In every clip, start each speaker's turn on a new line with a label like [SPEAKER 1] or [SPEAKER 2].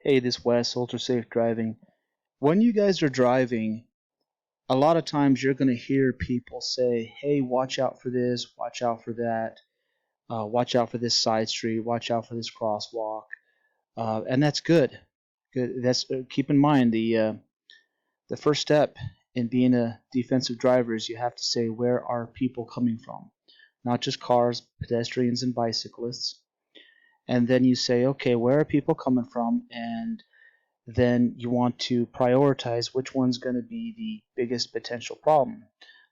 [SPEAKER 1] Hey, this Wes, Ultra Safe Driving. When you guys are driving, a lot of times you're going to hear people say, hey, watch out for this, watch out for that, watch out for this side street, watch out for this crosswalk. And that's good. Good. That's keep in mind the first step in being a defensive driver is you have to say where are people coming from, not just cars, pedestrians, and bicyclists. And then you say, okay, where are people coming from, and then you want to prioritize which one's going to be the biggest potential problem,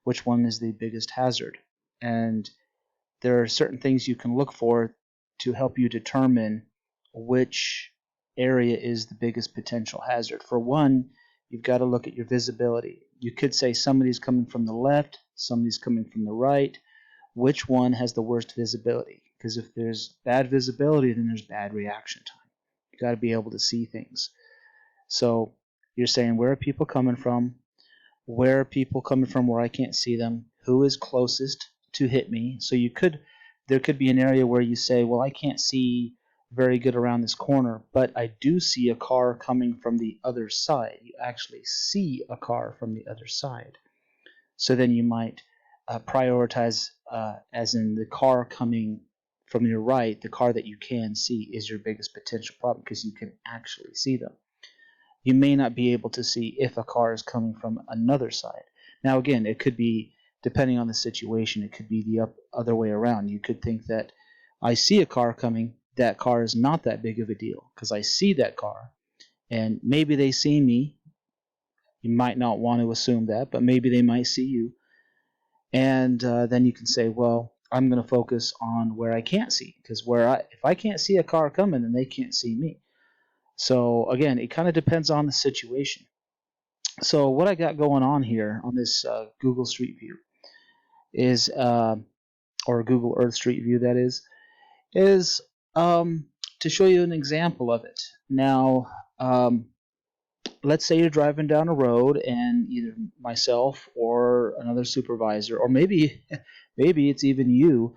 [SPEAKER 1] which one is the biggest hazard. And there are certain things you can look for to help you determine which area is the biggest potential hazard. For one, you've got to look at your visibility. You could say somebody's coming from the left, somebody's coming from the right. Which one has the worst visibility? Because if there's bad visibility, then there's bad reaction time. You got to be able to see things. So you're saying, where are people coming from? Where are people coming from where I can't see them? Who is closest to hit me? So there could be an area where you say, well, I can't see very good around this corner, but I do see a car coming from the other side. You actually see a car from the other side. So then you might prioritize, as in the car coming from your right, the car that you can see is your biggest potential problem because you can actually see them. You may not be able to see if a car is coming from another side. Now, again, it could be, depending on the situation, it could be the other way around. You could think that I see a car coming, that car is not that big of a deal because I see that car, and maybe they see me. You might not want to assume that, but maybe they might see you. And then you can say, well, I'm going to focus on where I can't see, because if I can't see a car coming, then they can't see me. So again, it kind of depends on the situation. So what I got going on here on this Google Street View is, or Google Earth Street View, that is to show you an example of it. Now, let's say you're driving down a road, and either myself or another supervisor, or maybe it's even you,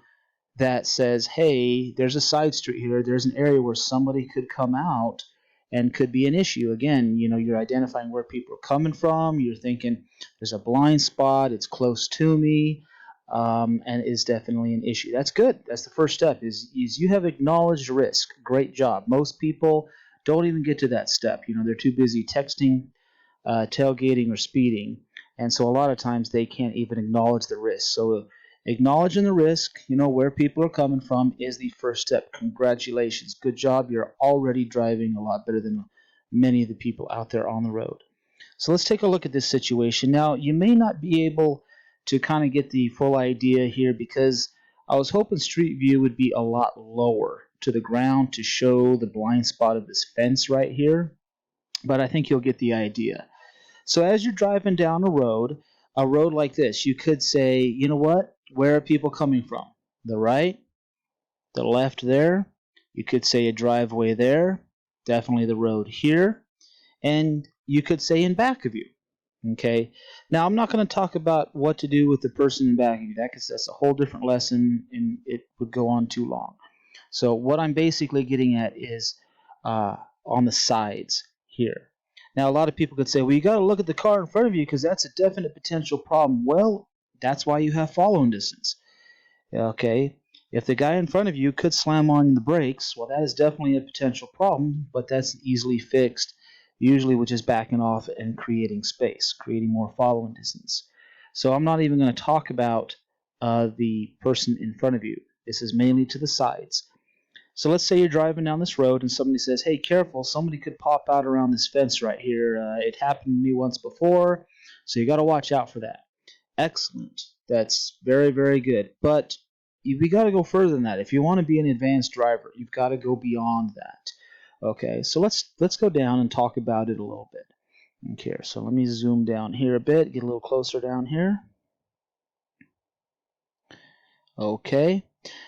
[SPEAKER 1] that says, hey, there's a side street here, there's an area where somebody could come out and could be an issue. Again, you're identifying where people are coming from, you're thinking there's a blind spot, it's close to me, and is definitely an issue. That's good. That's the first step, is you have acknowledged risk. Great job. Most people don't even get to that step. They're too busy texting, tailgating, or speeding, and so a lot of times they can't even acknowledge the risk. So acknowledging the risk, where people are coming from, is the first step. Congratulations. Good job. You're already driving a lot better than many of the people out there on the road. So let's take a look at this situation. Now, you may not be able to kind of get the full idea here, because I was hoping Street View would be a lot lower to the ground to show the blind spot of this fence right here, but I think you'll get the idea. So as you're driving down a road like this, you could say, you know what? Where are people coming from? The right, the left there. You could say a driveway there, definitely the road here, and you could say in back of you. Okay. Now, I'm not going to talk about what to do with the person in back of you, because that's a whole different lesson, and it would go on too long. So what I'm basically getting at is on the sides here. Now, a lot of people could say, well, you got to look at the car in front of you because that's a definite potential problem. Well, that's why you have following distance. Okay, if the guy in front of you could slam on the brakes, well, that is definitely a potential problem, but that's easily fixed, usually with just backing off and creating space, creating more following distance. So I'm not even going to talk about the person in front of you. This is mainly to the sides. So let's say you're driving down this road and somebody says, hey, careful, somebody could pop out around this fence right here. It happened to me once before, so you got to watch out for that. Excellent. That's very, very good. But we got to go further than that. If you want to be an advanced driver, you've got to go beyond that. Okay, so let's go down and talk about it a little bit. Okay, so let me zoom down here a bit, get a little closer down here. Okay.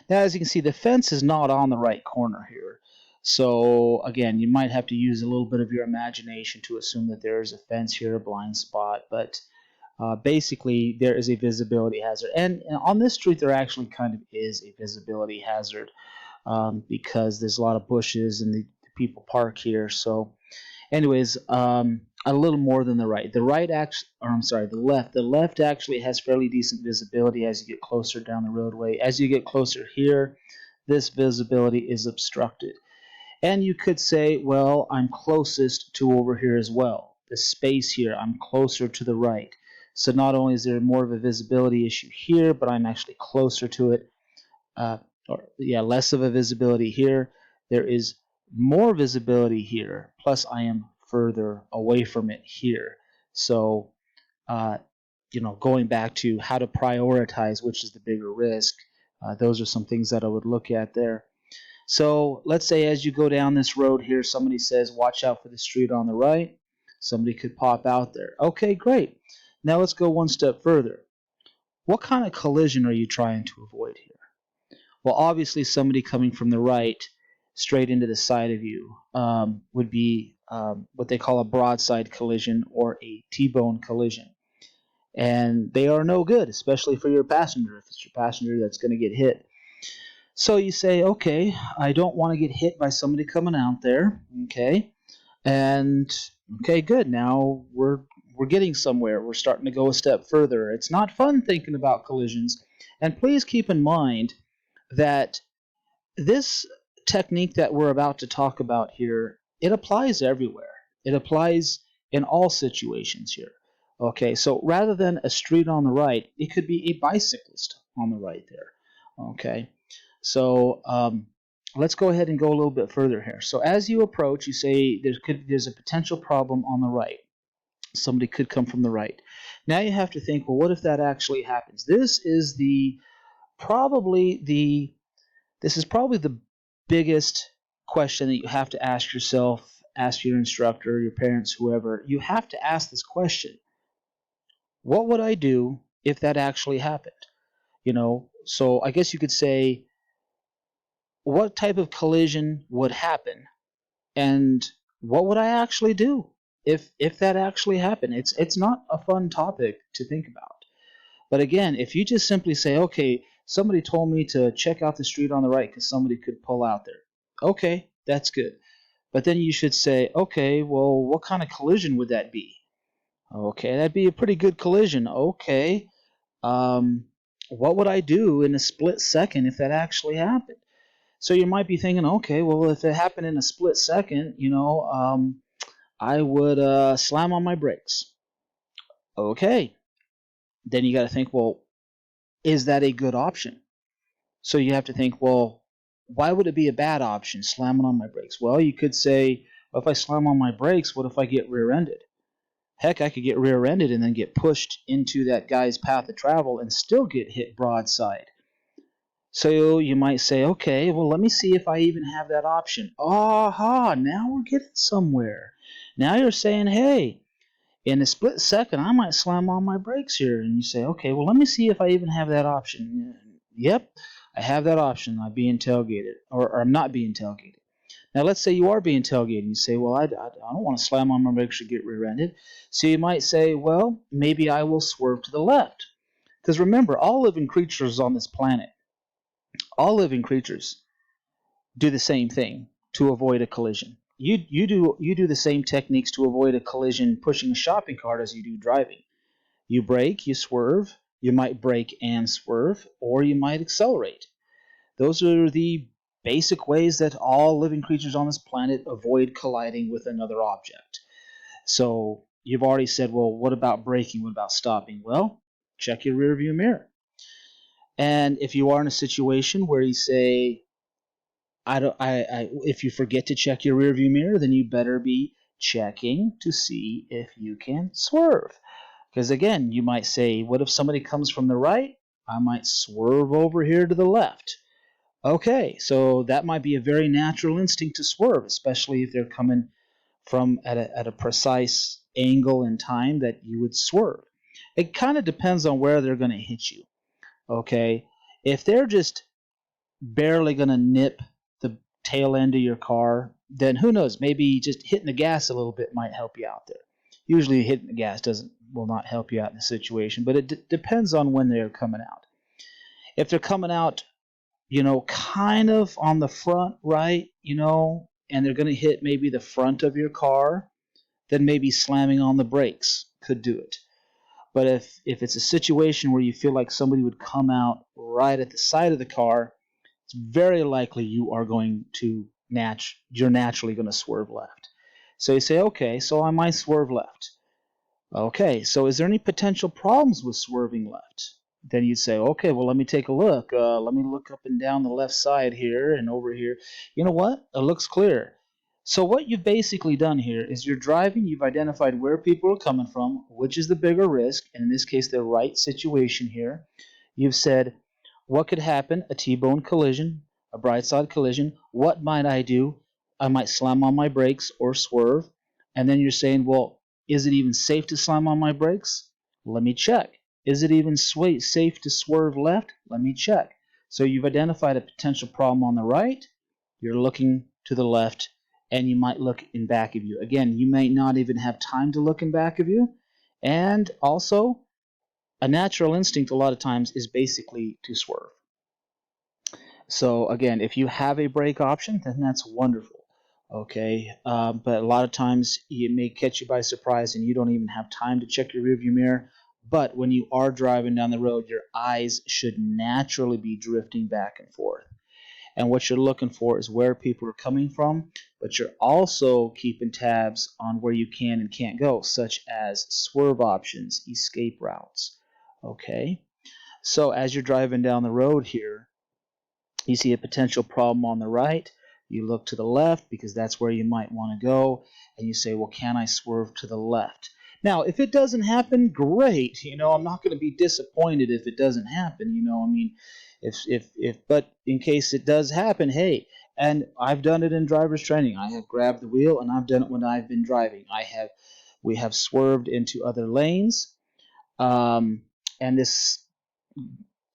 [SPEAKER 1] Now, as you can see, the fence is not on the right corner here. So, again, you might have to use a little bit of your imagination to assume that there is a fence here, a blind spot, but basically there is a visibility hazard. And on this street, there actually kind of is a visibility hazard because there's a lot of bushes and the people park here. So, anyways, a little more than the right. The right actually, or I'm sorry, the left. The left actually has fairly decent visibility as you get closer down the roadway. As you get closer here, this visibility is obstructed. And you could say, well, I'm closest to over here as well. The space here, I'm closer to the right. So not only is there more of a visibility issue here, but I'm actually closer to it. Less of a visibility here. There is more visibility here, plus I am further away from it here. So, going back to how to prioritize which is the bigger risk, those are some things that I would look at there. So let's say as you go down this road here, somebody says, watch out for the street on the right. Somebody could pop out there. Okay, great. Now let's go one step further. What kind of collision are you trying to avoid here? Well, obviously somebody coming from the right straight into the side of you would be what they call a broadside collision or a T-bone collision. And they are no good, especially for your passenger, if it's your passenger that's going to get hit. So you say, okay, I don't want to get hit by somebody coming out there, okay? And okay, good. Now we're getting somewhere. We're starting to go a step further. It's not fun thinking about collisions. And please keep in mind that this technique that we're about to talk about here, it applies everywhere. It applies in all situations here. Okay, so rather than a street on the right, it could be a bicyclist on the right there. Okay, so let's go ahead and go a little bit further here. So as you approach, you say there's a potential problem on the right. Somebody could come from the right. Now you have to think, well, what if that actually happens? This is probably the biggest question that you have to ask yourself, ask your instructor, your parents, whoever. You have to ask this question. What would I do if that actually happened? So I guess you could say, what type of collision would happen and what would I actually do if that actually happened? It's not a fun topic to think about. But again, if you just simply say, okay, somebody told me to check out the street on the right because somebody could pull out there. Okay, that's good. But then you should say, okay, well, what kind of collision would that be? Okay, that'd be a pretty good collision. Okay, um, what would I do in a split second if that actually happened? So you might be thinking, okay, well, if it happened in a split second, I would slam on my brakes. Okay, then you got to think, well, is that a good option? So you have to think, well, why would it be a bad option, slamming on my brakes? Well, you could say, well, if I slam on my brakes, what if I get rear-ended? Heck, I could get rear-ended and then get pushed into that guy's path of travel and still get hit broadside. So you might say, okay, well, let me see if I even have that option. Aha, now we're getting somewhere. Now you're saying, hey, in a split second, I might slam on my brakes here. And you say, okay, well, let me see if I even have that option. Yep, I have that option. I'm being tailgated, or I'm not being tailgated. Now, let's say you are being tailgated. You say, well, I don't want to slam on my brakes or get rear-ended. So you might say, well, maybe I will swerve to the left. Because remember, all living creatures on this planet, all living creatures do the same thing to avoid a collision. You do the same techniques to avoid a collision pushing a shopping cart as you do driving. You brake, you swerve, you might brake and swerve, or you might accelerate. Those are the basic ways that all living creatures on this planet avoid colliding with another object. So you've already said, well, what about braking? What about stopping? Well, check your rear view mirror. And if you are in a situation where you say, if you forget to check your rear view mirror, then you better be checking to see if you can swerve. Because again, you might say, what if somebody comes from the right? I might swerve over here to the left. Okay, so that might be a very natural instinct to swerve, especially if they're coming from at a precise angle and time that you would swerve. It kind of depends on where they're going to hit you. Okay, if they're just barely going to nip the tail end of your car, then who knows? Maybe just hitting the gas a little bit might help you out there. Usually, hitting the gas will not help you out in the situation, but it depends on when they're coming out. If they're coming out, kind of on the front right, and they're going to hit maybe the front of your car, then maybe slamming on the brakes could do it. But if it's a situation where you feel like somebody would come out right at the side of the car, it's very likely you're naturally going to swerve left. So you say, okay, so I might swerve left. Okay, so is there any potential problems with swerving left? Then you'd say, okay, well, let me take a look. Let me look up and down the left side here and over here. You know what? It looks clear. So what you've basically done here is you're driving, you've identified where people are coming from, which is the bigger risk, and in this case, the right situation here. You've said, what could happen? A T-bone collision, a broadside collision. What might I do? I might slam on my brakes or swerve. And then you're saying, well, is it even safe to slam on my brakes? Let me check. Is it even safe to swerve left? Let me check. So you've identified a potential problem on the right. You're looking to the left, and you might look in back of you. Again, you may not even have time to look in back of you. And also, a natural instinct a lot of times is basically to swerve. So again, if you have a brake option, then that's wonderful. Okay, but a lot of times it may catch you by surprise and you don't even have time to check your rearview mirror. But when you are driving down the road, your eyes should naturally be drifting back and forth. And what you're looking for is where people are coming from, but you're also keeping tabs on where you can and can't go, such as swerve options, escape routes. Okay, so as you're driving down the road here, you see a potential problem on the right, you look to the left because that's where you might want to go, and you say, well, can I swerve to the left? Now, if it doesn't happen, great. I'm not going to be disappointed if it doesn't happen. I mean, but in case it does happen, hey, and I've done it in driver's training. I have grabbed the wheel, and I've done it when I've been driving. We have swerved into other lanes, and this,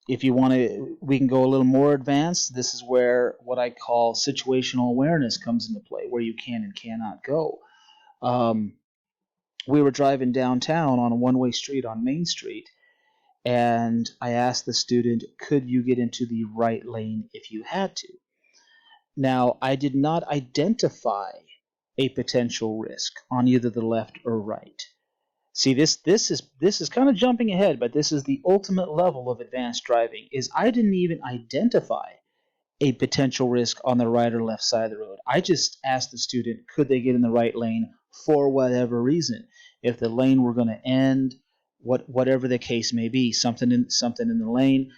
[SPEAKER 1] if you want to, we can go a little more advanced. This is where what I call situational awareness comes into play, where you can and cannot go. We were driving downtown on a one-way street on Main Street, and I asked the student, could you get into the right lane if you had to? Now, I did not identify a potential risk on either the left or right. See, this is kind of jumping ahead, but this is the ultimate level of advanced driving, is I didn't even identify a potential risk on the right or left side of the road. I just asked the student, could they get in the right lane for whatever reason? If the lane were going to end, whatever the case may be, something in the lane,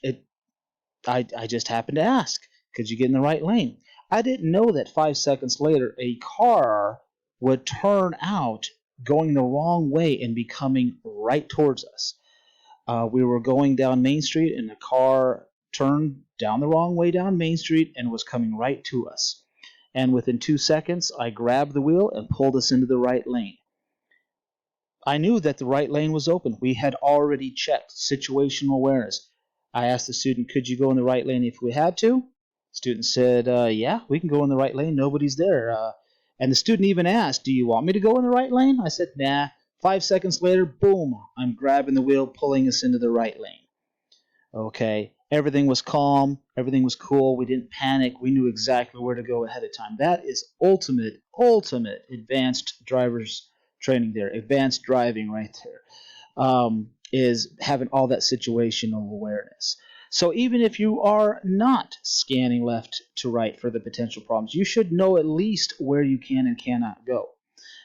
[SPEAKER 1] it I just happened to ask, could you get in the right lane? I didn't know that 5 seconds later a car would turn out going the wrong way and be coming right towards us. We were going down Main Street, and a car turned down the wrong way down Main Street and was coming right to us. And within 2 seconds, I grabbed the wheel and pulled us into the right lane. I knew that the right lane was open. We had already checked situational awareness. I asked the student, could you go in the right lane if we had to? The student said, yeah, we can go in the right lane. Nobody's there. And the student even asked, do you want me to go in the right lane? I said, nah. 5 seconds later, boom, I'm grabbing the wheel, pulling us into the right lane. Okay, everything was calm, everything was cool, we didn't panic, we knew exactly where to go ahead of time. That is ultimate advanced driver's training there, advanced driving right there, is having all that situational awareness. So even if you are not scanning left to right for the potential problems, you should know at least where you can and cannot go.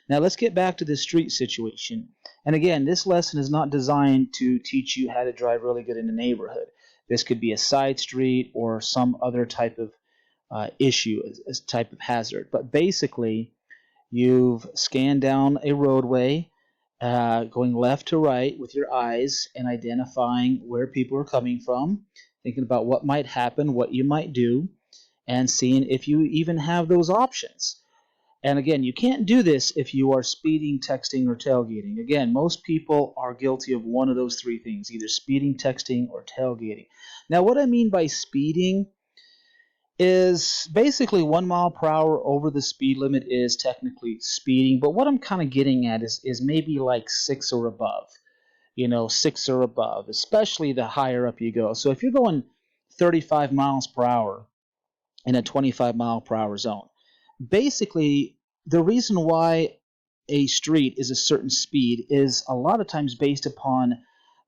[SPEAKER 1] Now let's get back to the street situation. And again, this lesson is not designed to teach you how to drive really good in a neighborhood. This could be a side street or some other type of issue, a type of hazard. But basically, you've scanned down a roadway, going left to right with your eyes and identifying where people are coming from, thinking about what might happen, what you might do, and seeing if you even have those options. And again, you can't do this if you are speeding, texting, or tailgating. Again, most people are guilty of one of those three things, either speeding, texting, or tailgating. Now, what I mean by speeding is basically 1 mile per hour over the speed limit is technically speeding. But what I'm kind of getting at is maybe like 6 or above. 6 or above, especially the higher up you go. So if you're going 35 miles per hour, in a 25 mile per hour zone. Basically, the reason why a street is a certain speed is a lot of times based upon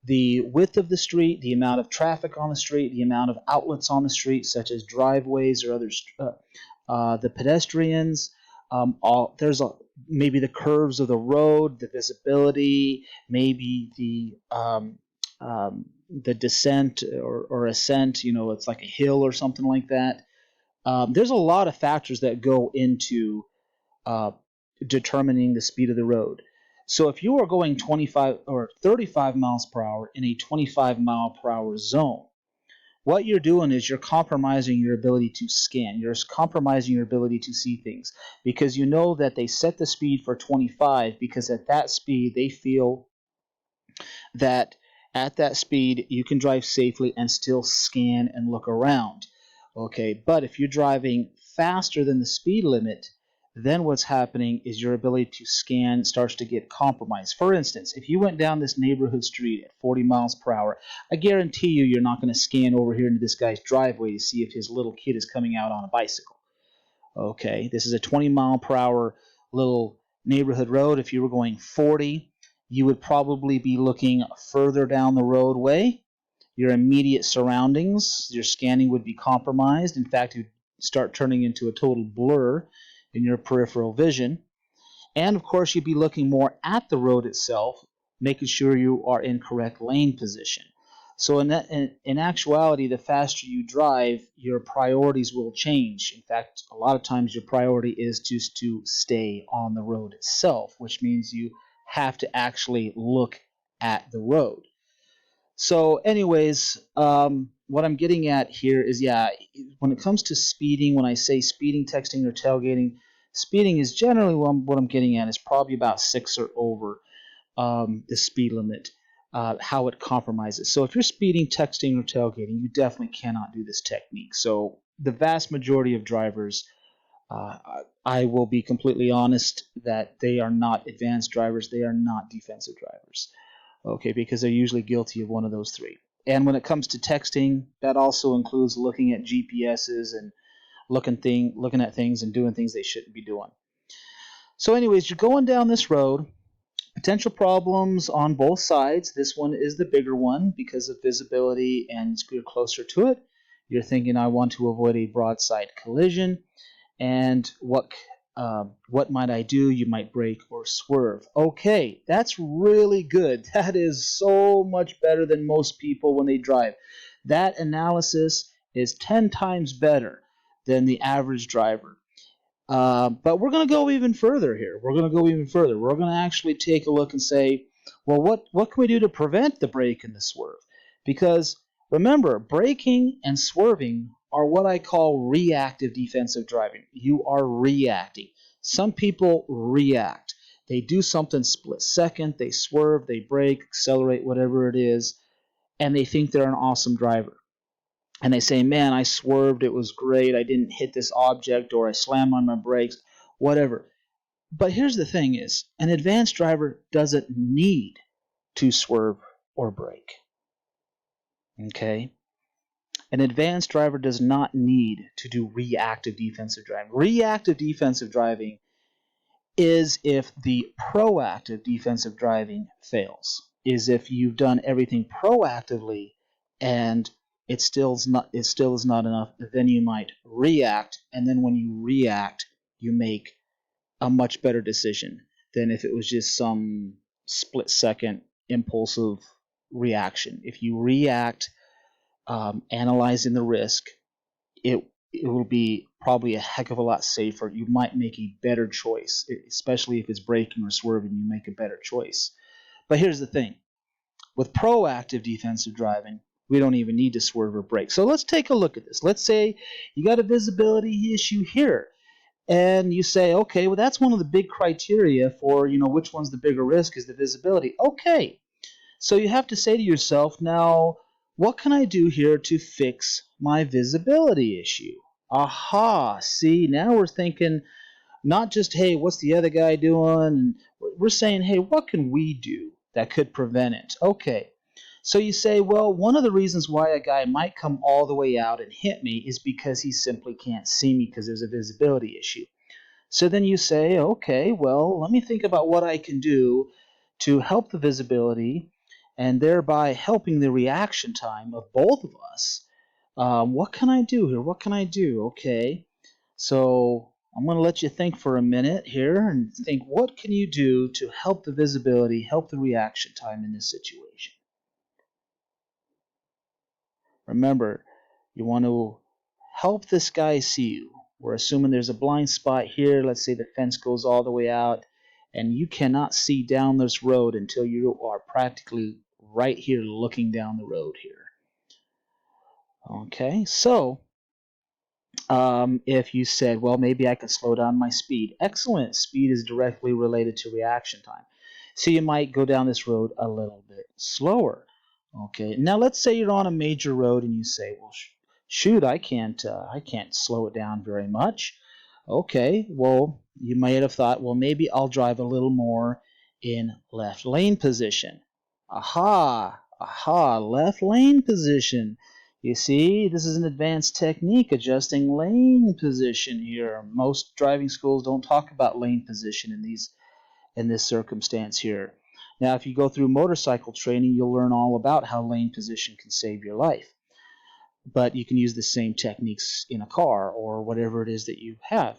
[SPEAKER 1] the width of the street, the amount of traffic on the street, the amount of outlets on the street, such as driveways or other the pedestrians. There's maybe the curves of the road, the visibility, maybe the descent or ascent. It's like a hill or something like that. There's a lot of factors that go into uh, determining the speed of the road. So if you are going 25 or 35 miles per hour in a 25 mile per hour zone, what you're doing is you're compromising your ability to scan. You're compromising your ability to see things because you know that they set the speed for 25 because at that speed they feel that at that speed you can drive safely and still scan and look around. Okay, but if you're driving faster than the speed limit, then what's happening is your ability to scan starts to get compromised. For instance, if you went down this neighborhood street at 40 miles per hour, I guarantee you're not going to scan over here into this guy's driveway to see if his little kid is coming out on a bicycle. Okay, this is a 20 mile per hour little neighborhood road. If you were going 40, you would probably be looking further down the roadway. Your immediate surroundings, your scanning would be compromised. In fact, you'd start turning into a total blur in your peripheral vision. And of course, you'd be looking more at the road itself, making sure you are in correct lane position. So in actuality, the faster you drive, your priorities will change. In fact, a lot of times your priority is just to stay on the road itself, which means you have to actually look at the road. So, anyways, what I'm getting at here is, yeah, when it comes to speeding, when I say speeding, texting, or tailgating, speeding is generally what I'm getting at is probably about 6 or over the speed limit, how it compromises. So if you're speeding, texting, or tailgating, you definitely cannot do this technique. So the vast majority of drivers, I will be completely honest that they are not advanced drivers. They are not defensive drivers. Okay, because they're usually guilty of one of those three. And when it comes to texting, that also includes looking at GPSs and looking at things and doing things they shouldn't be doing. So anyways, you're going down this road, potential problems on both sides. This one is the bigger one because of visibility and you're closer to it. You're thinking, I want to avoid a broadside collision. And what might I do? You might brake or swerve. Okay, that's really good. That is so much better than most people when they drive. That analysis is 10 times better than the average driver. But we're going to go even further here. We're going to go even further. We're going to actually take a look and say, well, what can we do to prevent the brake and the swerve? Because remember, braking and swerving are what I call reactive defensive driving. You are reacting. Some people react. They do something split second, they swerve, they brake, accelerate, whatever it is, and they think they're an awesome driver. And they say, man, I swerved, it was great, I didn't hit this object, or I slammed on my brakes, whatever. But here's the thing is, an advanced driver doesn't need to swerve or brake. Okay? An advanced driver does not need to do reactive defensive driving. Reactive defensive driving is if the proactive defensive driving fails, is if you've done everything proactively and it still is not enough, then you might react, and then when you react, you make a much better decision than if it was just some split second impulsive reaction. If you react, analyzing the risk, it will be probably a heck of a lot safer. You might make a better choice, especially if it's braking or swerving. You make a better choice. But here's the thing: with proactive defensive driving, we don't even need to swerve or brake. So let's take a look at this. Let's say you got a visibility issue here, and you say, okay, well that's one of the big criteria for which one's the bigger risk is the visibility. Okay, so you have to say to yourself, now, what can I do here to fix my visibility issue? Aha, see, now we're thinking not just, hey, what's the other guy doing? We're saying, hey, what can we do that could prevent it? Okay, So you say, well, one of the reasons why a guy might come all the way out and hit me is because he simply can't see me because there's a visibility issue. So then you say, okay, well, let me think about what I can do to help the visibility and thereby helping the reaction time of both of us. What can I do here? What can I do? Okay, so I'm going to let you think for a minute here and think, what can you do to help the visibility, help the reaction time in this situation? Remember, you want to help this guy see you. We're assuming there's a blind spot here. Let's say the fence goes all the way out, and you cannot see down this road until you are practically right here looking down the road here. Okay, so if you said, well, maybe I can slow down my speed. Excellent. Speed is directly related to reaction time. So you might go down this road a little bit slower. Okay. Now let's say you're on a major road and you say, well, shoot, I can't slow it down very much. Okay. Well, you might have thought, well, maybe I'll drive a little more in left lane position. Aha, aha, left lane position. You see, this is an advanced technique, adjusting lane position here. Most driving schools don't talk about lane position in this circumstance here. Now, if you go through motorcycle training, you'll learn all about how lane position can save your life. But you can use the same techniques in a car or whatever it is that you have.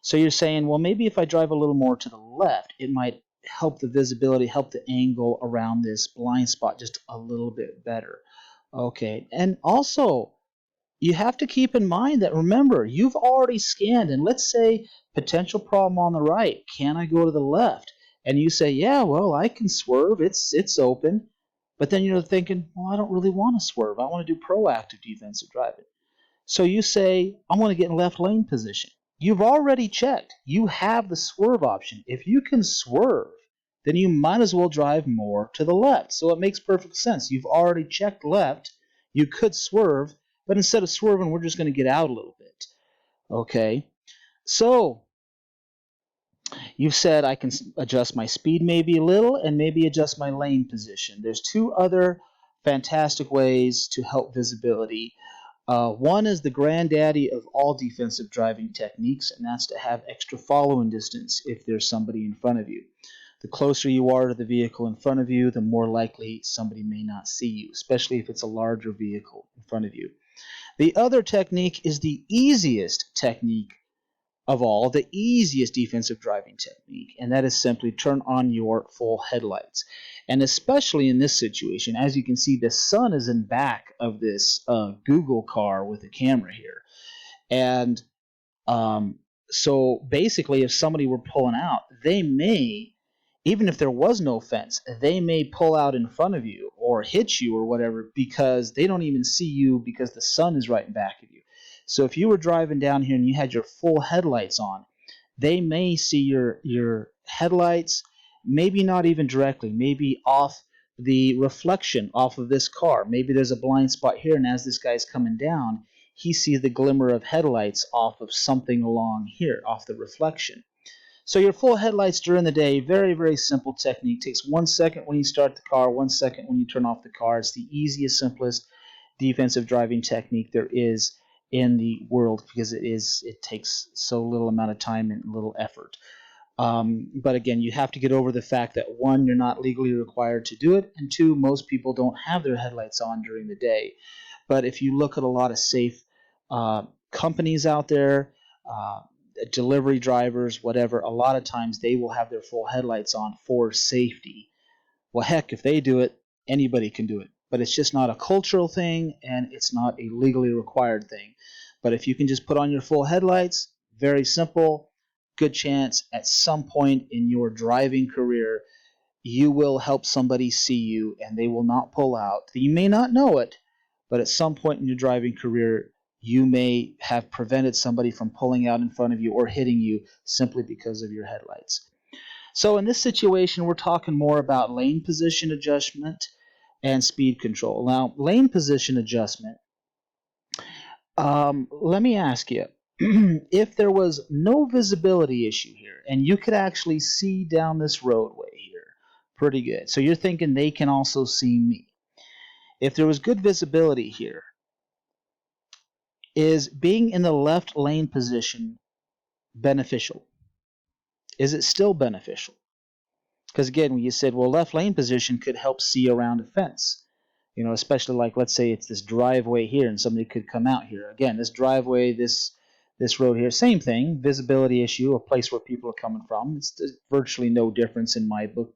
[SPEAKER 1] So you're saying, well, maybe if I drive a little more to the left, it might help the visibility, help the angle around this blind spot just a little bit better. Okay, and also you have to keep in mind that, remember, you've already scanned, and let's say potential problem on the right, can I go to the left? And you say, yeah, well, I can swerve, it's open. But then you're thinking, well, I don't really want to swerve. I want to do proactive defensive driving. So you say, I want to get in left lane position. You've already checked. You have the swerve option. If you can swerve, then you might as well drive more to the left. So it makes perfect sense. You've already checked left. You could swerve, but instead of swerving, we're just going to get out a little bit. Okay? So you've said I can adjust my speed maybe a little and maybe adjust my lane position. There's two other fantastic ways to help visibility. One is the granddaddy of all defensive driving techniques, and that's to have extra following distance if there's somebody in front of you. The closer you are to the vehicle in front of you, the more likely somebody may not see you, especially if it's a larger vehicle in front of you. The other technique is the easiest technique of all, the easiest defensive driving technique, and that is simply turn on your full headlights. And especially in this situation, as you can see, the sun is in back of this Google car with a camera here. And so basically, if somebody were pulling out, they may, even if there was no fence, they may pull out in front of you or hit you or whatever because they don't even see you because the sun is right in back of you. So if you were driving down here and you had your full headlights on, they may see your headlights, maybe not even directly, maybe off the reflection off of this car. Maybe there's a blind spot here, and as this guy's coming down, he sees the glimmer of headlights off of something along here, off the reflection. So your full headlights during the day, very, very simple technique. Takes 1 second when you start the car, 1 second when you turn off the car. It's the easiest, simplest defensive driving technique there is in the world because it takes so little amount of time and little effort. But again, you have to get over the fact that, one, you're not legally required to do it, and two, most people don't have their headlights on during the day. But if you look at a lot of safe companies out there, delivery drivers, whatever, a lot of times they will have their full headlights on for safety. Well, heck, if they do it, anybody can do it. But it's just not a cultural thing, and it's not a legally required thing. But if you can just put on your full headlights, very simple, good chance at some point in your driving career, you will help somebody see you and they will not pull out. You may not know it, but at some point in your driving career, you may have prevented somebody from pulling out in front of you or hitting you simply because of your headlights. So in this situation, we're talking more about lane position adjustment and speed control. Now, lane position adjustment, let me ask you, if there was no visibility issue here and you could actually see down this roadway here, pretty good. So you're thinking they can also see me. if there was good visibility here, is being in the left lane position beneficial? Is it still beneficial? Because again, when you said, well, left lane position could help see around a fence, especially like, let's say it's this driveway here and somebody could come out here. Again, this driveway, this road here, same thing, visibility issue, a place where people are coming from. It's virtually no difference in my book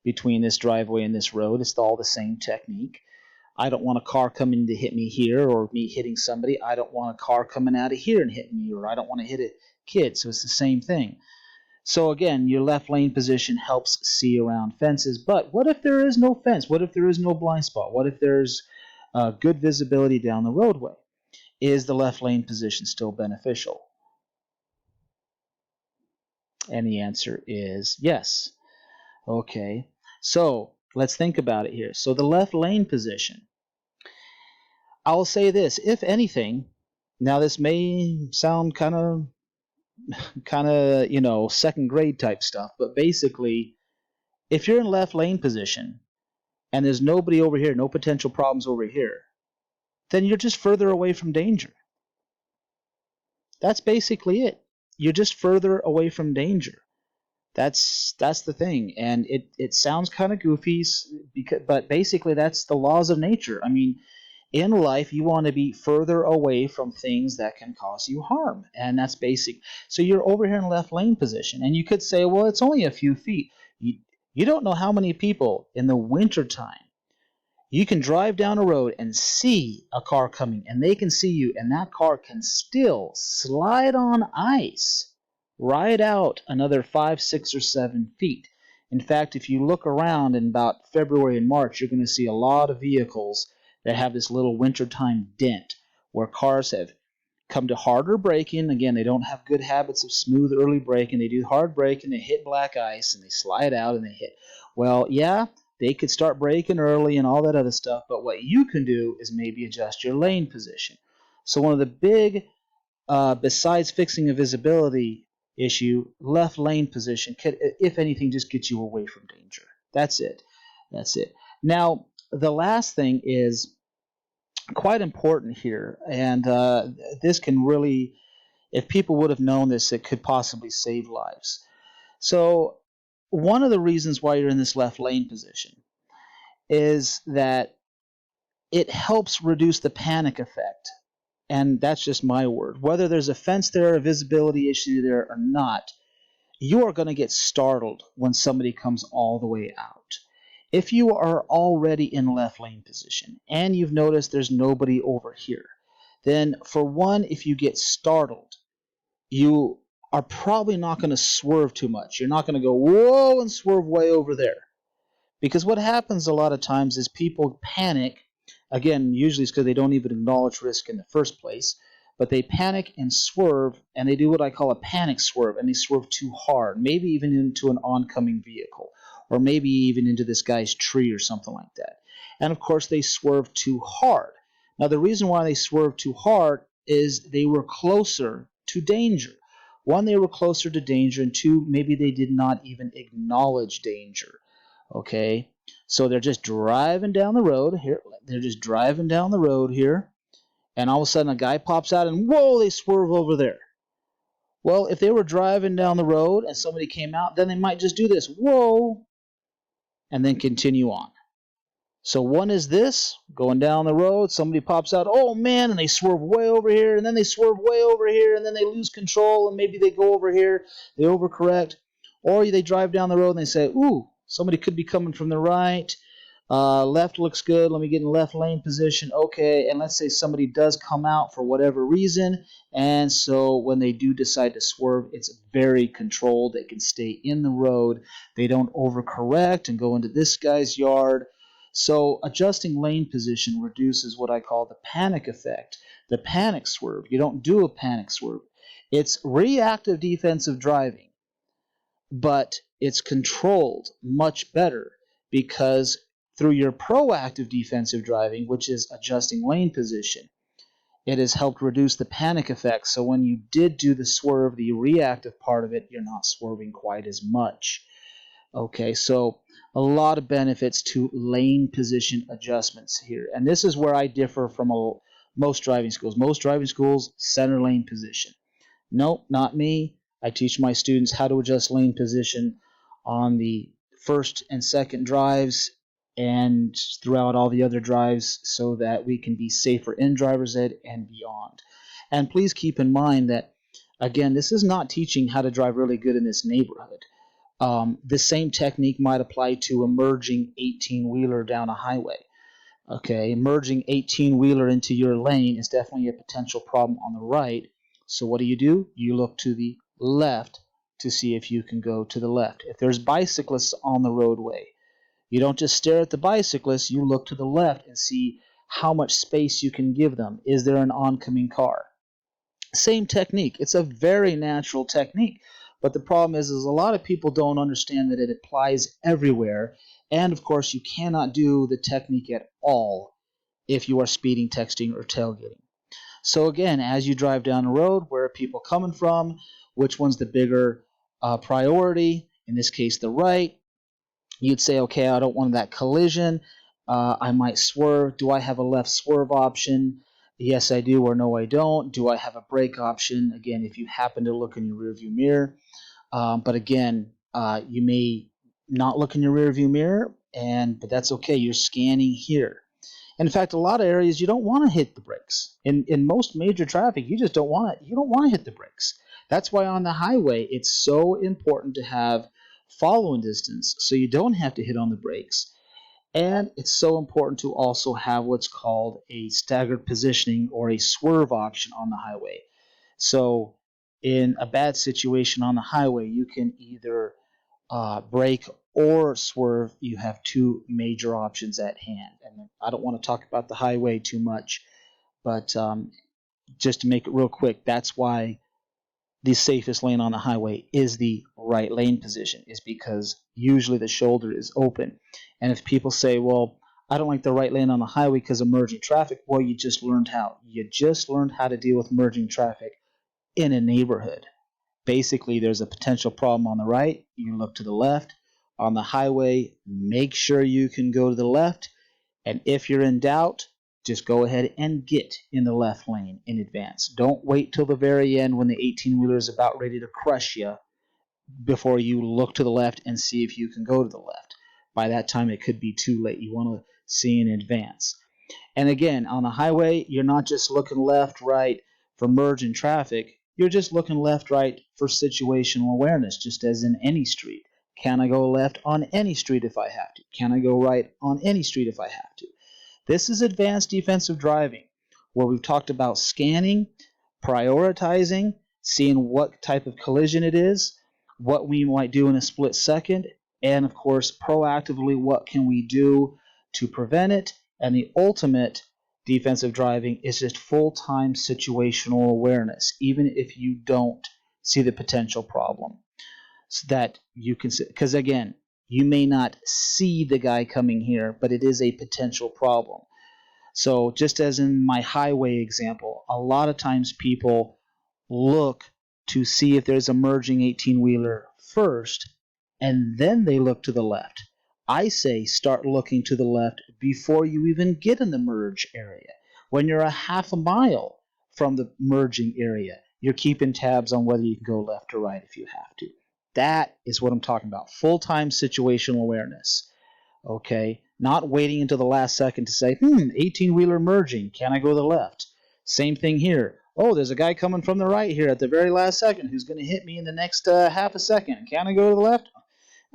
[SPEAKER 1] between this driveway and this road. It's all the same technique. I don't want a car coming to hit me here or me hitting somebody. I don't want a car coming out of here and hitting me, or I don't want to hit a kid. So it's the same thing. So again, your left lane position helps see around fences. But what if there is no fence? What if there is no blind spot? What if there's good visibility down the roadway? Is the left lane position still beneficial? And the answer is yes. Okay, so let's think about it here. So the left lane position, I'll say this, if anything, now this may sound kind of second grade type stuff, but basically, if you're in left lane position and there's nobody over here, no potential problems over here, then you're just further away from danger. That's basically it. You're just further away from danger. That's the thing, and it sounds kind of goofy, but basically that's the laws of nature. I mean, in life, you want to be further away from things that can cause you harm, and that's basic. So you're over here in left lane position, and you could say, well, it's only a few feet. You don't know how many people in the wintertime you can drive down a road and see a car coming, and they can see you, and that car can still slide on ice right out another 5, 6, or 7 feet. In fact, if you look around in about February and March, you're going to see a lot of vehicles that have this little wintertime dent where cars have come to harder braking. Again, they don't have good habits of smooth early braking. They do hard braking, they hit black ice, and they slide out and they hit. Well, yeah, they could start braking early and all that other stuff, but what you can do is maybe adjust your lane position. So one of the big, besides fixing a visibility issue, left lane position could, if anything, just get you away from danger. That's it. That's it. Now, the last thing is quite important here, and this can really, if people would have known this, it could possibly save lives. So one of the reasons why you're in this left lane position is that it helps reduce the panic effect. And that's just my word. Whether there's a fence there, a visibility issue there or not, you are going to get startled when somebody comes all the way out. If you are already in left lane position and you've noticed there's nobody over here, then for one, if you get startled, you are probably not going to swerve too much. You're not going to go, whoa, and swerve way over there. Because what happens a lot of times is people panic. Again, usually it's because they don't even acknowledge risk in the first place. But they panic and swerve, and they do what I call a panic swerve, and they swerve too hard, maybe even into an oncoming vehicle, or maybe even into this guy's tree or something like that. And of course, they swerve too hard. Now, the reason why they swerve too hard is they were closer to danger. One, they were closer to danger, and two, maybe they did not even acknowledge danger. Okay, so they're just driving down the road here. They're just driving down the road here, and all of a sudden a guy pops out and whoa, they swerve over there. Well, if they were driving down the road and somebody came out, then they might just do this, whoa, and then continue on. So one is this, going down the road, somebody pops out, oh man, and they swerve way over here, and then they swerve way over here, and then they lose control, and maybe they go over here, they overcorrect, or they drive down the road and they say, ooh, somebody could be coming from the right, left looks good, let me get in left lane position, okay, and let's say somebody does come out for whatever reason, and so when they do decide to swerve, it's very controlled, they can stay in the road, they don't overcorrect and go into this guy's yard. So adjusting lane position reduces what I call the panic effect, the panic swerve. You don't do a panic swerve. It's reactive defensive driving, but it's controlled much better because through your proactive defensive driving, which is adjusting lane position, it has helped reduce the panic effect. So when you did do the swerve, the reactive part of it, you're not swerving quite as much. Okay, so a lot of benefits to lane position adjustments here. And this is where I differ from most driving schools. Most driving schools, center lane position. Nope, not me. I teach my students how to adjust lane position on the first and second drives and throughout all the other drives so that we can be safer in driver's ed and beyond. And please keep in mind that, again, this is not teaching how to drive really good in this neighborhood. The same technique might apply to a merging 18-wheeler down a highway. Okay, merging 18-wheeler into your lane is definitely a potential problem on the right. So what do? You look to the left to see if you can go to the left. If there's bicyclists on the roadway, you don't just stare at the bicyclists, you look to the left and see how much space you can give them. Is there an oncoming car? Same technique. It's a very natural technique. But the problem is a lot of people don't understand that it applies everywhere. And of course, you cannot do the technique at all if you are speeding, texting, or tailgating. So again, as you drive down the road, where are people coming from? Which one's the bigger priority? In this case, the right. You'd say, okay, I don't want that collision. I might swerve. Do I have a left swerve option? Yes, I do, or no, I don't. Do I have a brake option? Again, if you happen to look in your rearview mirror. But again, you may not look in your rearview mirror, but that's okay. You're scanning here. In fact, a lot of areas you don't want to hit the brakes. In most major traffic, you just don't want to. You don't want to hit the brakes. That's why on the highway, it's so important to have following distance, so you don't have to hit on the brakes. And it's so important to also have what's called a staggered positioning or a swerve option on the highway. So, in a bad situation on the highway, you can either brake or swerve. You have two major options at hand. And I don't want to talk about the highway too much, but just to make it real quick, that's why the safest lane on the highway is the right lane position, is because usually the shoulder is open. And if people say, well, I don't like the right lane on the highway because of merging traffic, well, you just learned how. You just learned how to deal with merging traffic in a neighborhood. Basically, there's a potential problem on the right, you look to the left. On the highway, make sure you can go to the left. And if you're in doubt, just go ahead and get in the left lane in advance. Don't wait till the very end when the 18-wheeler is about ready to crush you before you look to the left and see if you can go to the left. By that time, it could be too late. You want to see in advance. And again, on the highway, you're not just looking left, right for merging traffic. You're just looking left, right for situational awareness, just as in any street. Can I go left on any street if I have to? Can I go right on any street if I have to? This is advanced defensive driving, where we've talked about scanning, prioritizing, seeing what type of collision it is, what we might do in a split second, and of course, proactively, what can we do to prevent it. And the ultimate defensive driving is just full-time situational awareness, even if you don't see the potential problem. So that you can, because again, you may not see the guy coming here, but it is a potential problem. So just as in my highway example, a lot of times people look to see if there's a merging 18-wheeler first, and then they look to the left. I say start looking to the left before you even get in the merge area. When you're a half a mile from the merging area, you're keeping tabs on whether you can go left or right if you have to. That is what I'm talking about. Full-time situational awareness. Okay, not waiting until the last second to say, 18-wheeler merging, can I go to the left? Same thing here. Oh, there's a guy coming from the right here at the very last second who's going to hit me in the next half a second. Can I go to the left?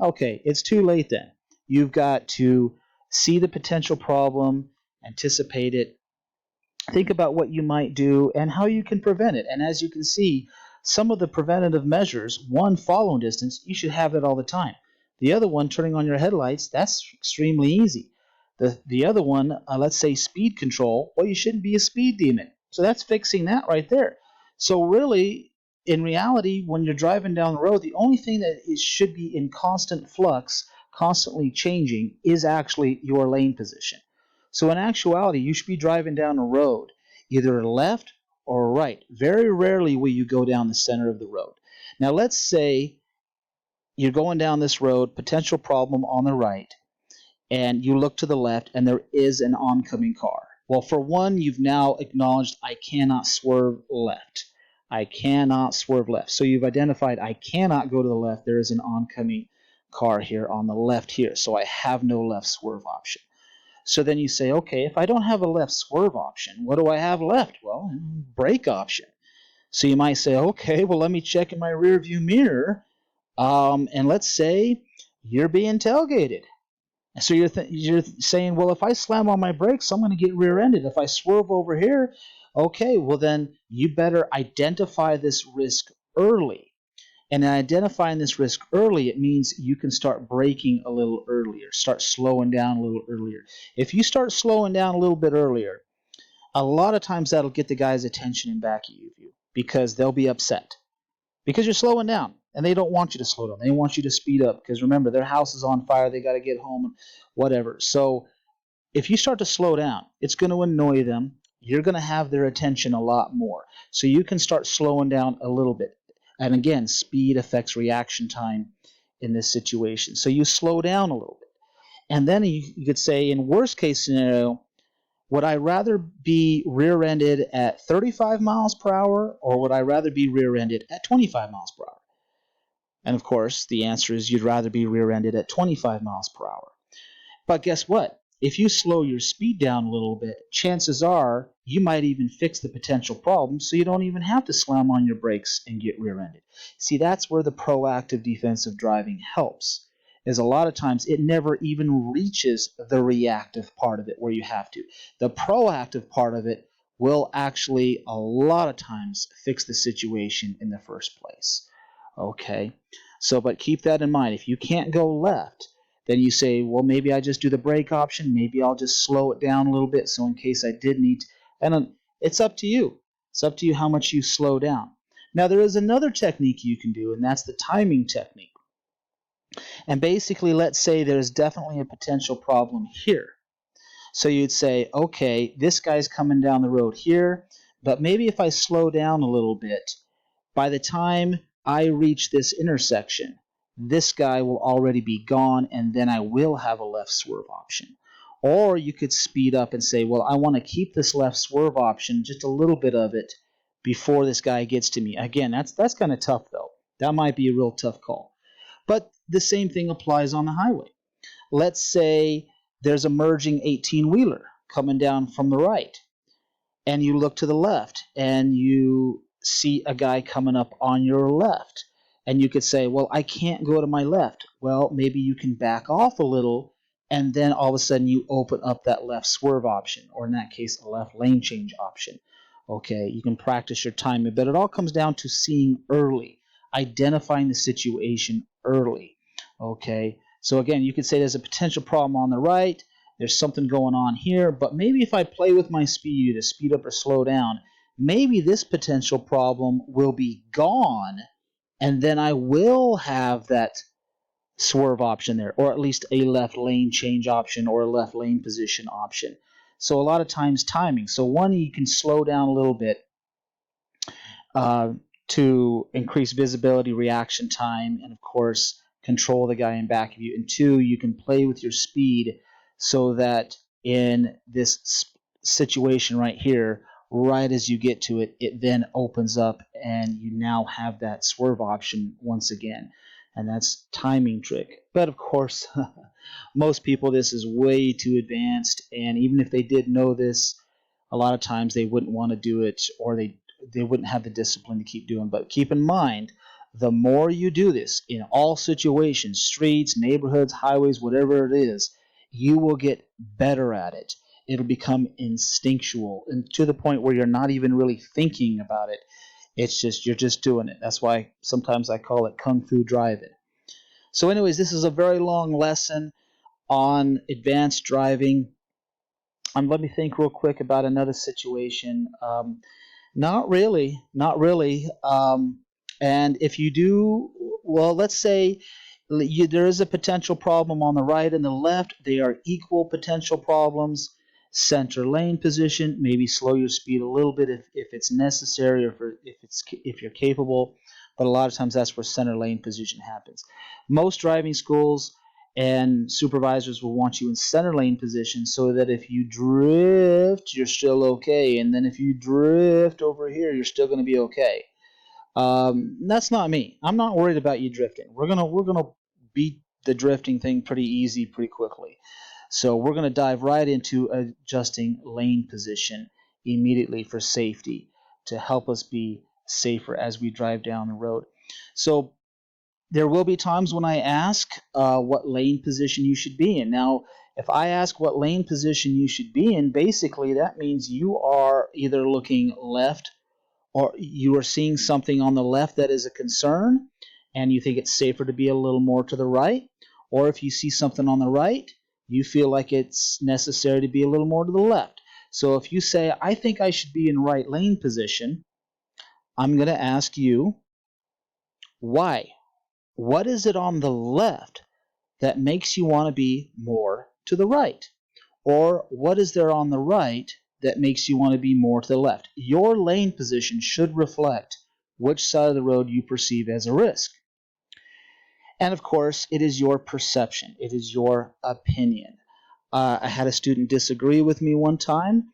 [SPEAKER 1] Okay, it's too late then. You've got to see the potential problem, anticipate it, think about what you might do and how you can prevent it. And as you can see, some of the preventative measures, one, following distance, you should have that all the time. The other one, turning on your headlights, that's extremely easy. The other one, let's say speed control, well, you shouldn't be a speed demon. So that's fixing that right there. So really, in reality, when you're driving down the road, the only thing that should be in constant flux, constantly changing, is actually your lane position. So in actuality, you should be driving down the road either left or right. Very rarely will you go down the center of the road. Now let's say you're going down this road, potential problem on the right, and you look to the left and there is an oncoming car. Well, for one, you've now acknowledged I cannot swerve left. I cannot swerve left. So you've identified I cannot go to the left. There is an oncoming car here on the left here. So I have no left swerve option. So then you say, okay, if I don't have a left swerve option, what do I have left? Well, brake option. So you might say, okay, well, let me check in my rear view mirror. And let's say you're being tailgated. So you're saying, well, if I slam on my brakes, I'm going to get rear-ended. If I swerve over here, okay, well then you better identify this risk early. And in identifying this risk early, it means you can start braking a little earlier, start slowing down a little earlier. If you start slowing down a little bit earlier, a lot of times that'll get the guy's attention in back of you because they'll be upset. Because you're slowing down, and they don't want you to slow down. They want you to speed up because remember, their house is on fire. They got to get home, whatever. So if you start to slow down, it's going to annoy them. You're going to have their attention a lot more. So you can start slowing down a little bit. And again, speed affects reaction time in this situation. So you slow down a little bit. And then you could say, in worst case scenario, would I rather be rear-ended at 35 miles per hour, or would I rather be rear-ended at 25 miles per hour? And of course, the answer is you'd rather be rear-ended at 25 miles per hour. But guess what? If you slow your speed down a little bit, chances are you might even fix the potential problem so you don't even have to slam on your brakes and get rear-ended. See, that's where the proactive defensive driving helps. Is a lot of times it never even reaches the reactive part of it where you have to. The proactive part of it will actually a lot of times fix the situation in the first place. Okay? So, but keep that in mind. If you can't go left, then you say, well, maybe I just do the brake option. Maybe I'll just slow it down a little bit so in case I did need to. And it's up to you. It's up to you how much you slow down. Now, there is another technique you can do, and that's the timing technique. And basically, let's say there's definitely a potential problem here. So you'd say, okay, this guy's coming down the road here, but maybe if I slow down a little bit, by the time I reach this intersection, this guy will already be gone, and then I will have a left swerve option. Or you could speed up and say, well, I want to keep this left swerve option, just a little bit of it, before this guy gets to me. Again, that's kind of tough, though. That might be a real tough call. But the same thing applies on the highway. Let's say there's a merging 18-wheeler coming down from the right, and you look to the left and you see a guy coming up on your left, and you could say, well, I can't go to my left. Well, maybe you can back off a little, and then all of a sudden you open up that left swerve option, or in that case, a left lane change option. Okay, you can practice your timing, but it all comes down to seeing early, identifying the situation early. Okay, so again, you could say there's a potential problem on the right, there's something going on here, but maybe if I play with my speed to speed up or slow down, maybe this potential problem will be gone, and then I will have that swerve option there, or at least a left lane change option or a left lane position option. So a lot of times timing. So one, you can slow down a little bit uh, to increase visibility, reaction time, and of course control the guy in back of you. And two, you can play with your speed so that in this situation right here, right as you get to it, it then opens up and you now have that swerve option once again. And that's timing trick. But of course, most people, this is way too advanced, and even if they did know this, a lot of times they wouldn't want to do it, or they wouldn't have the discipline to keep doing. But keep in mind, the more you do this in all situations, streets, neighborhoods, highways, whatever it is, you will get better at it. It'll become instinctual, and to the point where you're not even really thinking about it. It's just you're just doing it. That's why sometimes I call it kung fu driving. So anyways, this is a very long lesson on advanced driving. Let me think real quick about another situation. Not really, not really. And if you do, well, let's say there is a potential problem on the right and the left. They are equal potential problems. Center lane position, maybe slow your speed a little bit if it's necessary, or if you're capable. but a lot of times that's where center lane position happens. Most driving schools and supervisors will want you in center lane position so that if you drift, you're still okay, and then if you drift over here, you're still going to be okay. That's not me. I'm not worried about you drifting. We're gonna beat the drifting thing pretty easy, pretty quickly. So we're gonna dive right into adjusting lane position immediately for safety to help us be safer as we drive down the road. So there will be times when I ask what lane position you should be in. Now, if I ask what lane position you should be in, basically that means you are either looking left or you are seeing something on the left that is a concern and you think it's safer to be a little more to the right, or if you see something on the right, you feel like it's necessary to be a little more to the left. So if you say, I think I should be in right lane position, I'm going to ask you, why? What is it on the left that makes you want to be more to the right? Or what is there on the right that makes you want to be more to the left? Your lane position should reflect which side of the road you perceive as a risk. And of course, it is your perception, it is your opinion. I had a student disagree with me one time.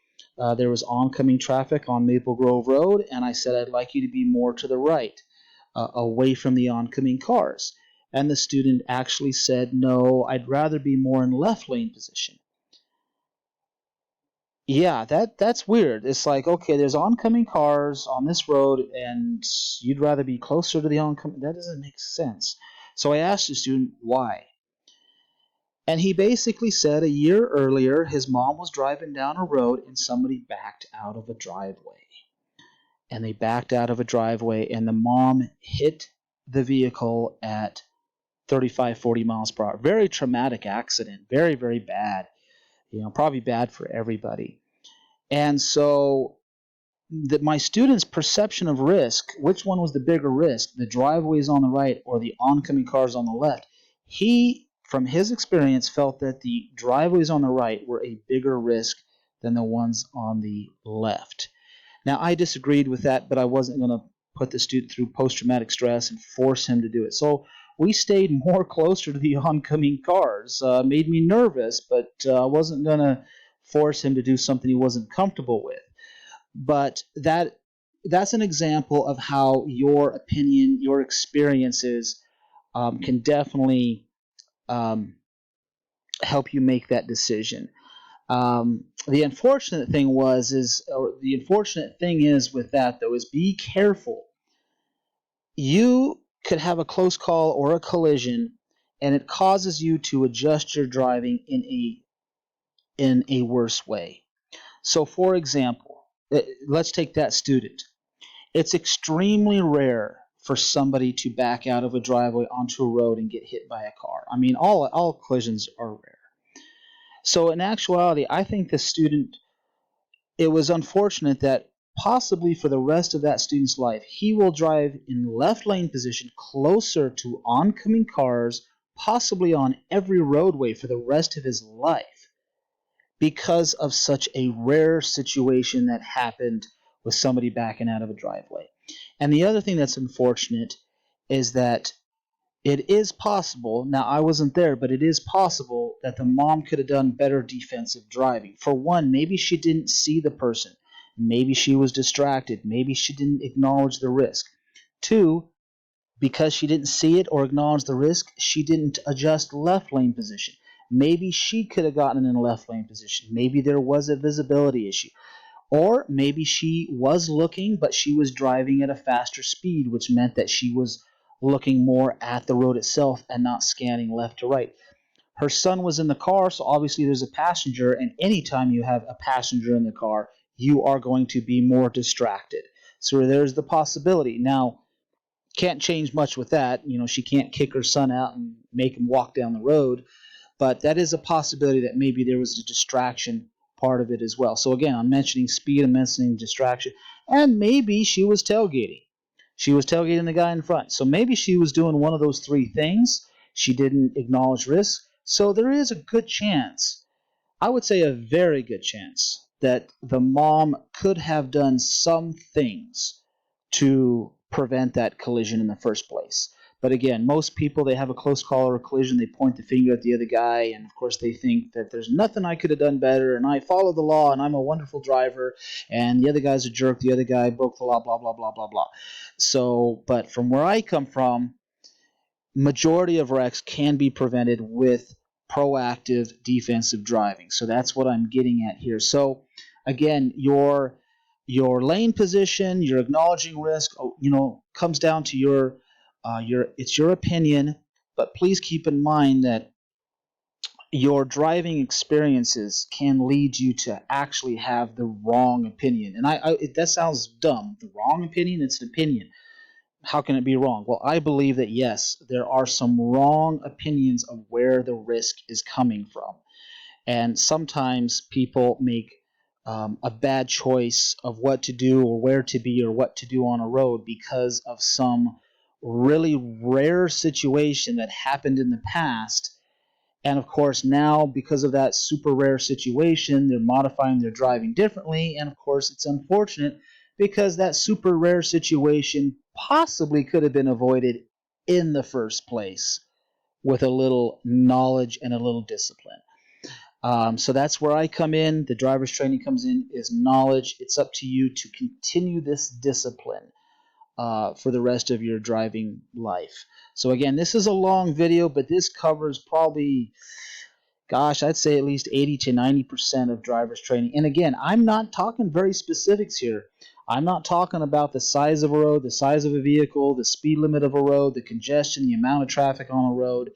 [SPEAKER 1] There was oncoming traffic on Maple Grove Road, and I said, I'd like you to be more to the right, away from the oncoming cars. And the student actually said, no, I'd rather be more in left lane position. Yeah, that's weird. It's like, okay, there's oncoming cars on this road, and you'd rather be closer to the oncoming. That doesn't make sense. So I asked the student why. And he basically said a year earlier, his mom was driving down a road and somebody backed out of a driveway. And they backed out of a driveway, and the mom hit the vehicle at 35, 40 miles per hour. Very traumatic accident. Very, very bad. Probably bad for everybody. And so my student's perception of risk, which one was the bigger risk, the driveways on the right or the oncoming cars on the left, he, from his experience, felt that the driveways on the right were a bigger risk than the ones on the left. Now, I disagreed with that, but I wasn't going to put the student through post-traumatic stress and force him to do it. So we stayed more closer to the oncoming cars. Made me nervous, but I wasn't going to force him to do something he wasn't comfortable with. But that's an example of how your opinion, your experiences can definitely help you make that decision. The unfortunate thing is with that though is be careful. You could have a close call or a collision, and it causes you to adjust your driving in a worse way. So, for example, let's take that student. It's extremely rare for somebody to back out of a driveway onto a road and get hit by a car. I mean, all collisions are rare. So in actuality, I think the student, it was unfortunate that possibly for the rest of that student's life, he will drive in left lane position closer to oncoming cars, possibly on every roadway for the rest of his life, because of such a rare situation that happened with somebody backing out of a driveway. And the other thing that's unfortunate is that it is possible, now I wasn't there, but it is possible that the mom could have done better defensive driving. For one, maybe she didn't see the person. Maybe she was distracted. Maybe she didn't acknowledge the risk. Two, because she didn't see it or acknowledge the risk, she didn't adjust left lane position. Maybe she could have gotten in a left lane position. Maybe there was a visibility issue. Or maybe she was looking, but she was driving at a faster speed, which meant that she was looking more at the road itself and not scanning left to right. Her son was in the car, so obviously there's a passenger, and anytime you have a passenger in the car, you are going to be more distracted. So there's the possibility. Now, can't change much with that. She can't kick her son out and make him walk down the road, but that is a possibility that maybe there was a distraction part of it as well. So again, I'm mentioning speed, I'm mentioning distraction, and maybe she was tailgating. She was tailgating the guy in front. So maybe she was doing one of those three things. She didn't acknowledge risk. So there is a good chance, I would say a very good chance, that the mom could have done some things to prevent that collision in the first place. But again, most people, they have a close call or a collision, they point the finger at the other guy, and of course they think that there's nothing I could have done better, and I follow the law, and I'm a wonderful driver, and the other guy's a jerk, the other guy broke the law, blah, blah, blah, blah, blah. So, but from where I come from, majority of wrecks can be prevented with proactive defensive driving. So that's what I'm getting at here. So again, your lane position, your acknowledging risk, comes down to your it's your opinion, but please keep in mind that your driving experiences can lead you to actually have the wrong opinion. And that sounds dumb. The wrong opinion, it's an opinion. How can it be wrong? Well, I believe that yes, there are some wrong opinions of where the risk is coming from. And sometimes people make a bad choice of what to do or where to be or what to do on a road because of some really rare situation that happened in the past. And of course, now because of that super rare situation, they're modifying their driving differently. And of course, it's unfortunate because that super rare situation possibly could have been avoided in the first place with a little knowledge and a little discipline. So that's where I come in. The driver's training comes in is knowledge. It's up to you to continue this discipline for the rest of your driving life. So again, this is a long video, but this covers probably, gosh, I'd say at least 80 to 90% of driver's training. And again, I'm not talking very specifics here. I'm not talking about the size of a road, the size of a vehicle, the speed limit of a road, the congestion, the amount of traffic on a road.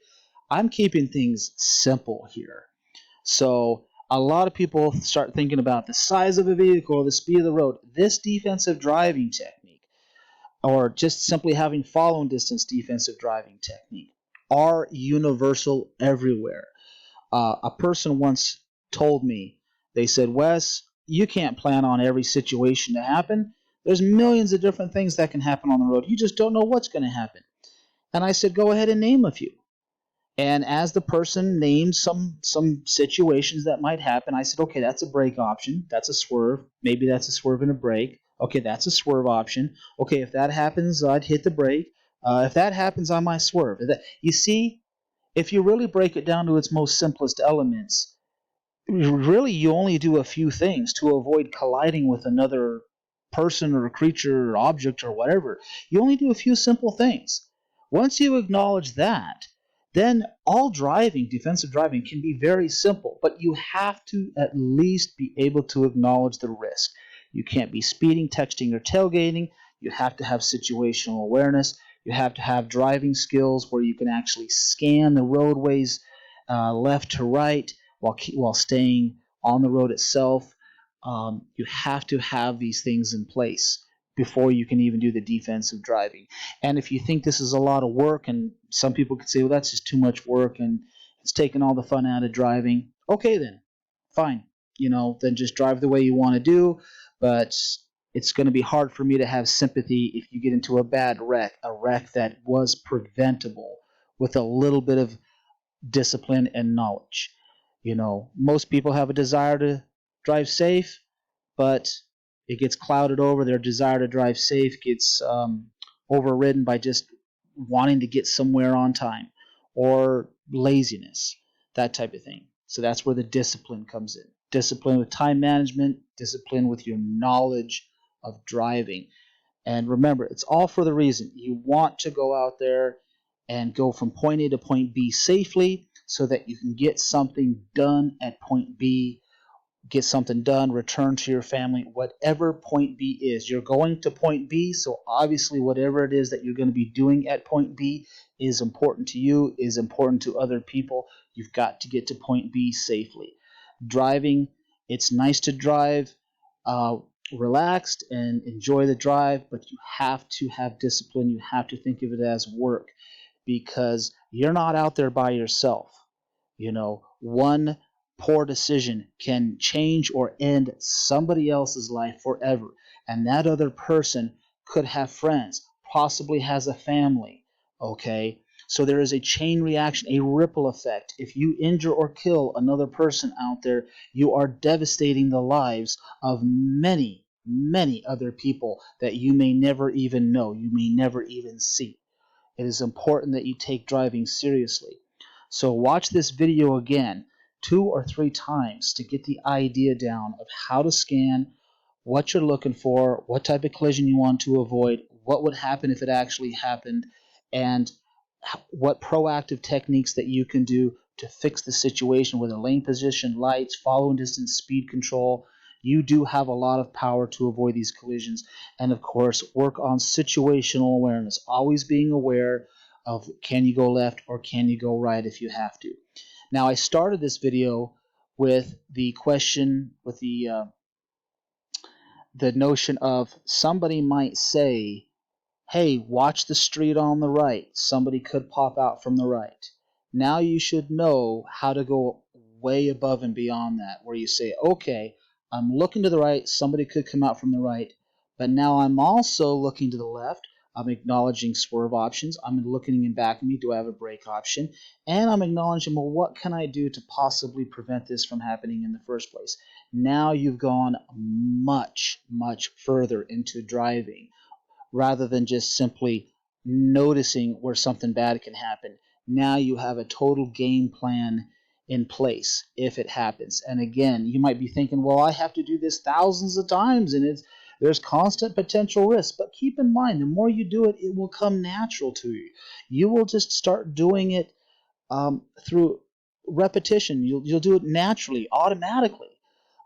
[SPEAKER 1] I'm keeping things simple here. So a lot of people start thinking about the size of a vehicle or the speed of the road. This defensive driving technique, or just simply having following distance defensive driving technique, are universal everywhere. A person once told me, they said, Wes, you can't plan on every situation to happen. There's millions of different things that can happen on the road. You just don't know what's going to happen. And I said, go ahead and name a few. And as the person named some situations that might happen, I said, okay, that's a brake option. That's a swerve. Maybe that's a swerve and a brake. Okay, that's a swerve option. Okay, if that happens, I'd hit the brake. If that happens, I might swerve. You see, if you really break it down to its most simplest elements, really you only do a few things to avoid colliding with another person or creature or object or whatever. You only do a few simple things. Once you acknowledge that, then all driving, defensive driving, can be very simple, but you have to at least be able to acknowledge the risk. You can't be speeding, texting, or tailgating. You have to have situational awareness. You have to have driving skills where you can actually scan the roadways left to right while staying on the road itself. You have to have these things in place before you can even do the defensive driving. And if you think this is a lot of work, and some people could say, well, that's just too much work and it's taking all the fun out of driving. Okay, then, fine. Then just drive the way you want to do. But it's going to be hard for me to have sympathy if you get into a bad wreck, a wreck that was preventable with a little bit of discipline and knowledge. Most people have a desire to drive safe, but it gets clouded over. Their desire to drive safe gets overridden by just wanting to get somewhere on time or laziness, that type of thing. So that's where the discipline comes in. Discipline with time management, discipline with your knowledge of driving. And remember, it's all for the reason. You want to go out there and go from point A to point B safely so that you can get something done at point B, get something done, return to your family, whatever point B is. You're going to point B, so obviously whatever it is that you're going to be doing at point B is important to you, is important to other people. You've got to get to point B safely. Driving, it's nice to drive relaxed and enjoy the drive, but you have to have discipline. You have to think of it as work because you're not out there by yourself. One poor decision can change or end somebody else's life forever. And that other person could have friends, possibly has a family. Okay? So there is a chain reaction, a ripple effect. If you injure or kill another person out there, you are devastating the lives of many, many other people that you may never even know, you may never even see. It is important that you take driving seriously. So watch this video again 2 or 3 times to get the idea down of how to scan, what you're looking for, what type of collision you want to avoid, what would happen if it actually happened, and what proactive techniques that you can do to fix the situation with a lane position, lights, following distance, speed control. You do have a lot of power to avoid these collisions. And of course, work on situational awareness, always being aware of can you go left or can you go right if you have to. Now, I started this video with the question, with the notion of somebody might say, hey, watch the street on the right. Somebody could pop out from the right. Now you should know how to go way above and beyond that, where you say, okay, I'm looking to the right. Somebody could come out from the right. But now I'm also looking to the left. I'm acknowledging swerve options. I'm looking in back of me. Do I have a brake option? And I'm acknowledging, well, what can I do to possibly prevent this from happening in the first place? Now you've gone much, much further into driving, rather than just simply noticing where something bad can happen. Now you have a total game plan in place if it happens. And again, you might be thinking, well, I have to do this thousands of times and there's constant potential risk. But keep in mind, the more you do it, it will come natural to you. You will just start doing it through repetition. You'll do it naturally, automatically.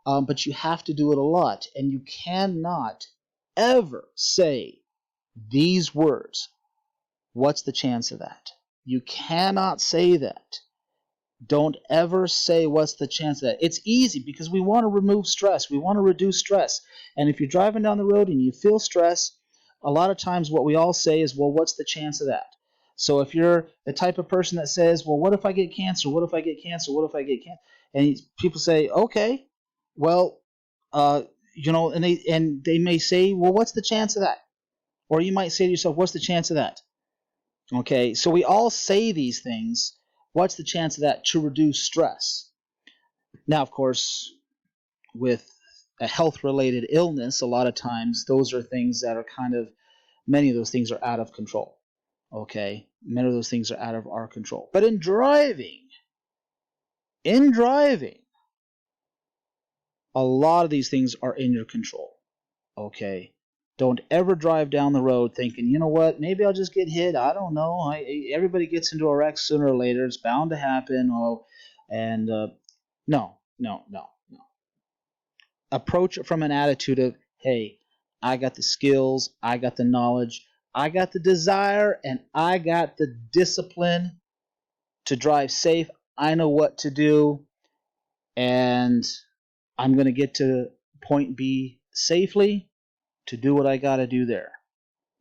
[SPEAKER 1] But you have to do it a lot. And you cannot ever say these words. What's the chance of that? You cannot say that. Don't ever say what's the chance of that. It's easy because we want to remove stress. We want to reduce stress. And if you're driving down the road and you feel stress, a lot of times what we all say is, well, what's the chance of that? So if you're the type of person that says, well, what if I get cancer? What if I get cancer? What if I get cancer? And people say, okay, well, and they may say, well, what's the chance of that? Or you might say to yourself, what's the chance of that? Okay, so we all say these things. What's the chance of that to reduce stress? Now, of course, with a health-related illness, a lot of times those are things that are many of those things are out of control. Okay, many of those things are out of our control. But in driving, a lot of these things are in your control. Okay, don't ever drive down the road thinking, you know what, maybe I'll just get hit. I don't know. Everybody gets into a wreck sooner or later. It's bound to happen. No. Approach it from an attitude of, hey, I got the skills, I got the knowledge, I got the desire, and I got the discipline to drive safe. I know what to do, and I'm going to get to point B safely to do what I got to do there,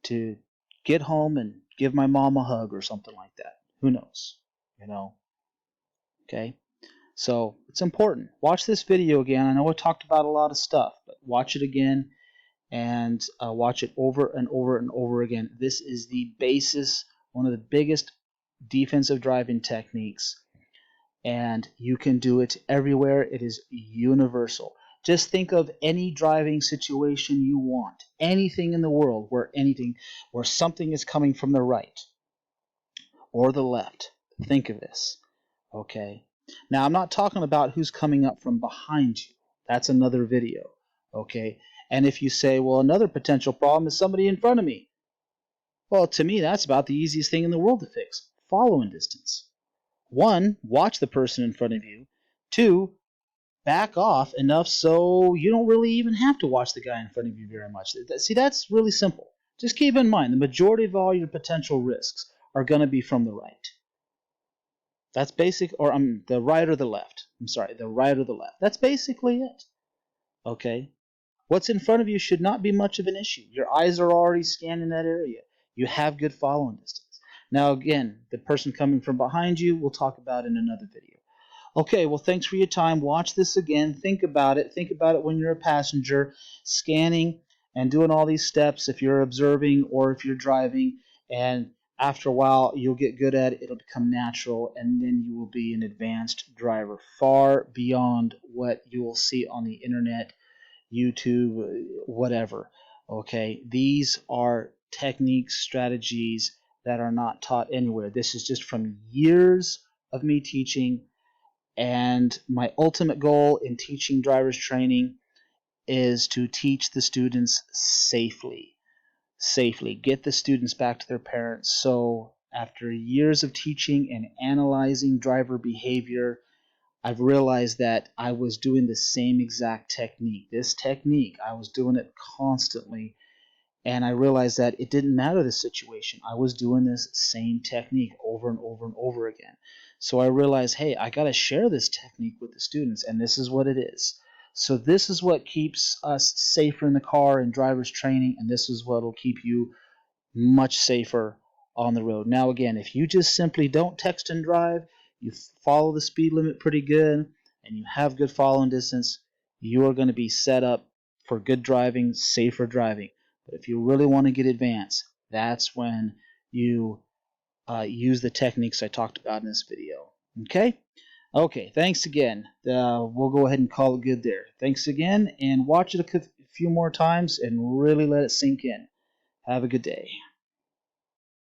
[SPEAKER 1] to get home and give my mom a hug or something like that. Who knows? Okay? So it's important. Watch this video again. I know I talked about a lot of stuff, but watch it again and watch it over and over and over again. This is the basis, one of the biggest defensive driving techniques, and you can do it everywhere. It is universal. Just think of any driving situation you want, anything in the world where something is coming from the right or the left. Think of this, okay? Now, I'm not talking about who's coming up from behind you. That's another video, okay? And if you say, well, another potential problem is somebody in front of me. Well, to me, that's about the easiest thing in the world to fix. Following distance. 1, watch the person in front of you. 2, back off enough so you don't really even have to watch the guy in front of you very much. See, that's really simple. Just keep in mind, the majority of all your potential risks are going to be from the right. That's basic, or the right or the left. I'm sorry, the right or the left. That's basically it. Okay? What's in front of you should not be much of an issue. Your eyes are already scanning that area. You have good following distance. Now, again, the person coming from behind you, we'll talk about in another video. Okay, well, thanks for your time. Watch this again. Think about it. Think about it when you're a passenger, scanning and doing all these steps if you're observing or if you're driving. And after a while, you'll get good at it. It'll become natural, and then you will be an advanced driver, far beyond what you will see on the internet. YouTube, whatever. Okay, these are techniques, strategies that are not taught anywhere. This is just from years of me teaching, and my ultimate goal in teaching driver's training is to teach the students safely. Safely. Get the students back to their parents. So after years of teaching and analyzing driver behavior, I've realized that I was doing the same exact technique. This technique, I was doing it constantly, and I realized that it didn't matter the situation. I was doing this same technique over and over and over again. So I realized, hey, I got to share this technique with the students, and this is what it is. So this is what keeps us safer in the car in driver's training, and this is what will keep you much safer on the road. Now, again, if you just simply don't text and drive, you follow the speed limit pretty good, and you have good following distance, you are going to be set up for good driving, safer driving. But if you really want to get advanced, that's when you use the techniques I talked about in this video. Okay? Okay, thanks again. We'll go ahead and call it good there. Thanks again, and watch it a few more times and really let it sink in. Have a good day.